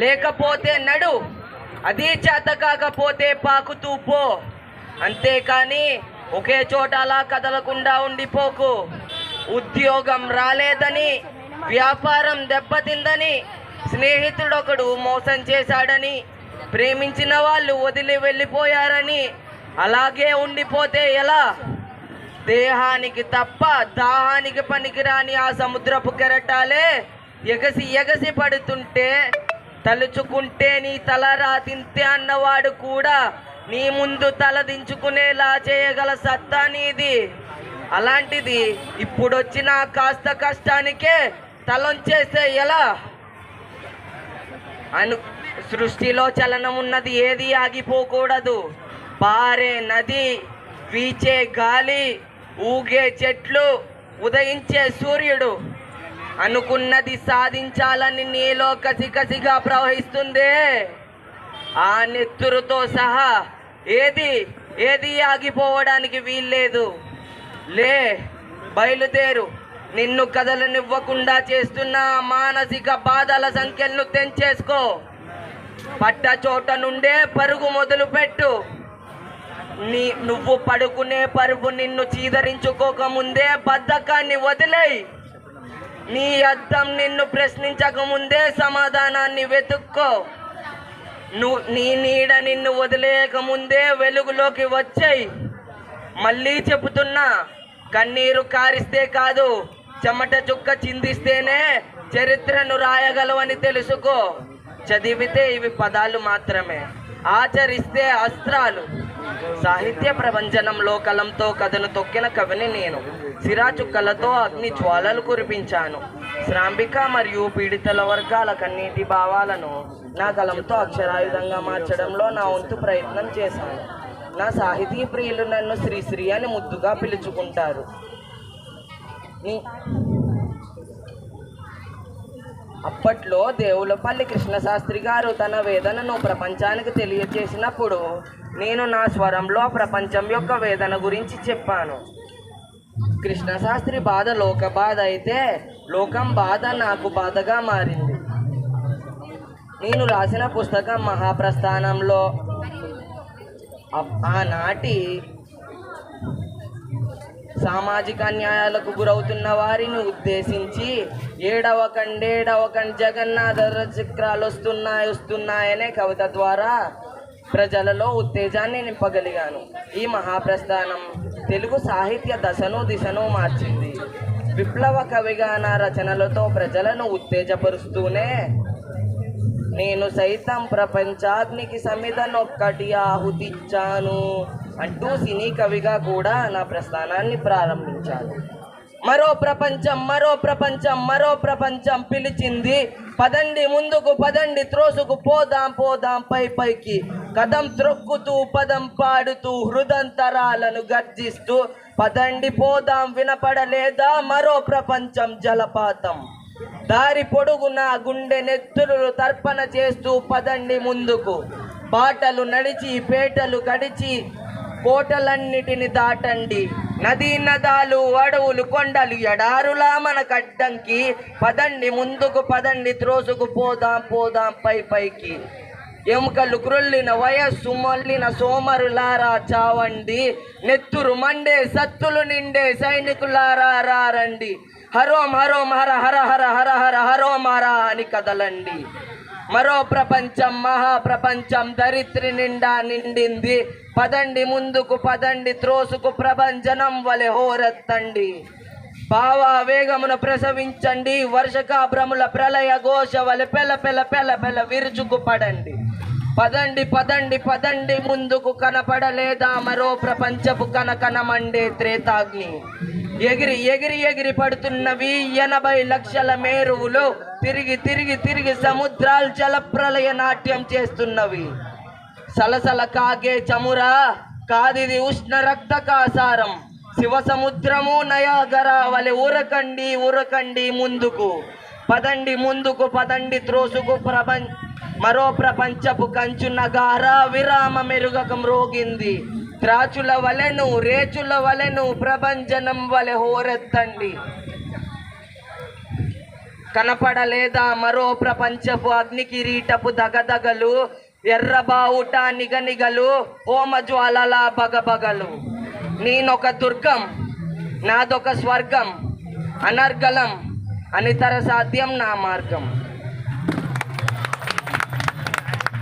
లేకపోతే నడు, అది చేత కాకపోతే పాకుతూ పో. అంతేకాని ఒకే చోట అలా కదలకుండా ఉండిపోకు. ఉద్యోగం రాలేదని, వ్యాపారం దెబ్బతిందని, స్నేహితుడొకడు మోసం చేశాడని, ప్రేమించిన వాళ్ళు వదిలి వెళ్ళిపోయారని అలాగే ఉండిపోతే ఎలా? దేహానికి తప్ప దాహానికి పనికిరాని ఆ సముద్రపు కెరటాలే ఎగసి ఎగసి పడుతుంటే, తలుచుకుంటే నీ తల రాతింతే అన్నవాడు కూడా నీ ముందు తల దించుకునేలా చేయగల సత్తా నీది. అలాంటిది ఇప్పుడొచ్చిన కాస్త కష్టానికే తలొంచేస్తే ఎలా? సృష్టిలో చలనం ఉన్నది, ఏది ఆగిపోకూడదు. పారే నది, వీచే గాలి, ఊగే చెట్లు, ఉదయించే సూర్యుడు అనుకున్నది సాధించాలని నీలో కసికసిగా ప్రవహిస్తుందే, ఆ నెత్తురుతో సహా ఏది ఆగిపోవడానికి వీల్లేదు. లే, బయలుదేరు. నిన్ను కదలనివ్వకుండా చేస్తున్న మానసిక బాధల సంఖ్యలను తెంచేసుకో. పట్ట చోట నుండే పరుగు మొదలు పెట్టు. నువ్వు పడుకునే పరుపు నిన్ను చీదరించుకోకముందే బద్ధకాన్ని వదిలేయి. నీ అద్దం నిన్ను ప్రశ్నించకముందే సమాధానాన్ని వెతుక్కో. నీ నీడ నిన్ను వదిలేయకముందే వెలుగులోకి వచ్చేయి. మళ్ళీ చెబుతున్నా, కన్నీరు కారిస్తే కాదు, చెమట చుక్క చిందిస్తేనే చరిత్రను రాయగలవని తెలుసుకో. చదివితే ఇవి పదాలు మాత్రమే, ఆచరిస్తే అస్త్రాలు. సాహిత్య ప్రభంజనంలో కలంతో కథను తొక్కిన కవిని నేను. సిరాచుక్కలతో అగ్ని జ్వాలలు కురిపించాను. శ్రాంబిక మరియు పీడితుల వర్గాల కన్నీటి భావాలను నా కలంతో అక్షరాయుధంగా మార్చడంలో నా వంతు ప్రయత్నం చేశాను. నా సాహితీ ప్రియులు నన్ను శ్రీశ్రీ అని ముద్దుగా పిలుచుకుంటారు. అప్పట్లో దేవులపల్లి కృష్ణశాస్త్రి గారు తన వేదనను ప్రపంచానికి తెలియజేసినప్పుడు నేను నా స్వరంలో ప్రపంచం యొక్క వేదన గురించి చెప్పాను. కృష్ణశాస్త్రి బాధ లోక బాధ అయితే, లోకం బాధ నాకు బాధగా మారింది. నేను రాసిన పుస్తకం మహాప్రస్థానంలో ఆనాటి సామాజిక అన్యాయాలకు గురవుతున్న వారిని ఉద్దేశించి ఏడవకండి జగన్నాథ చక్రాలు వస్తున్నాయనే కవిత ద్వారా ప్రజలలో ఉత్తేజాన్ని నింపగలిగాను. ఈ మహాప్రస్థానం తెలుగు సాహిత్య దశను దిశను మార్చింది. విప్లవ కవిగా నా రచనలతో ప్రజలను ఉత్తేజపరుస్తూనే నేను సైతం ప్రపంచాగ్నికి సమిధనొక్కటి ఆహుతిచ్చాను అంటూ సినీ కవిగా కూడా నా ప్రస్థానాన్ని ప్రారంభించాను. మరో ప్రపంచం పిలిచింది. పదండి ముందుకు, పదండి త్రోసుకు, పోదాం పైకి. కదం త్రొక్కుతూ, పదం పాడుతూ, హృదంతరాలను గర్జిస్తూ, పదండి పోదాం వినపడలేదా మరో ప్రపంచం జలపాతం. దారి పొడుగున గుండె నెత్తురులు తర్పణ చేస్తూ పదండి ముందుకు. బాటలు నడిచి, పేటలు గడిచి, కోటలన్నిటిని దాటండి. నదీ నదాలు, అడవులు, కొండలు, ఎడారులా మన కడ్డంకి. పదండి ముందుకు, పదండి త్రోసుకు, పోదాం పైకి. ఎముకలు క్రొల్లిన వయస్సు మళ్ళిన సోమరులారా చావండి. నెత్తురు మండే సత్తులు నిండే సైనికులారా రారండి. హరోం హర హర హర హర హర హరోమారా అని కదలండి. మరో ప్రపంచం, మహాప్రపంచం ధరిత్రి నిండా నిండింది. పదండి ముందుకు, పదండి త్రోసుకు, ప్రభంజనం వలె హోరెత్తండి. భావావేగమున ప్రసవించండి. వర్షకాభ్రముల ప్రళయ ఘోష వలె పెల విరుచుకు పడండి. పదండి ముందుకు. కనపడలేదా మరో ప్రపంచపు కనకనమండే త్రేతాగ్ని. ఎగిరి పడుతున్నవి 80 లక్షల మేరువులు. తిరిగి సముద్రాలు జలప్రలయ నాట్యం చేస్తున్నవి. సలసల కాగే చమురా కాదిది ఉష్ణ రక్త కాసారం. శివ సముద్రము నయాగరా వలె ఉరకండి ముందుకు. పదండి ముందుకు, పదండి త్రోసుకు. మరో ప్రపంచపు కంచు నగార విరామ మెరుగక మ్రోగింది. త్రాచుల వలెను, రేచుల వలెను, ప్రభంజనం వలె హోరెత్తండి. కనపడలేదా మరో ప్రపంచపు అగ్ని కిరీటపు దగదగలు, ఎర్రబావుట నిగనిగలు, హోమజ్వాలల బగబగలు. నేనొక దుర్గం, నాదొక స్వర్గం, అనర్గళం, అనితర సాధ్యం నా మార్గం.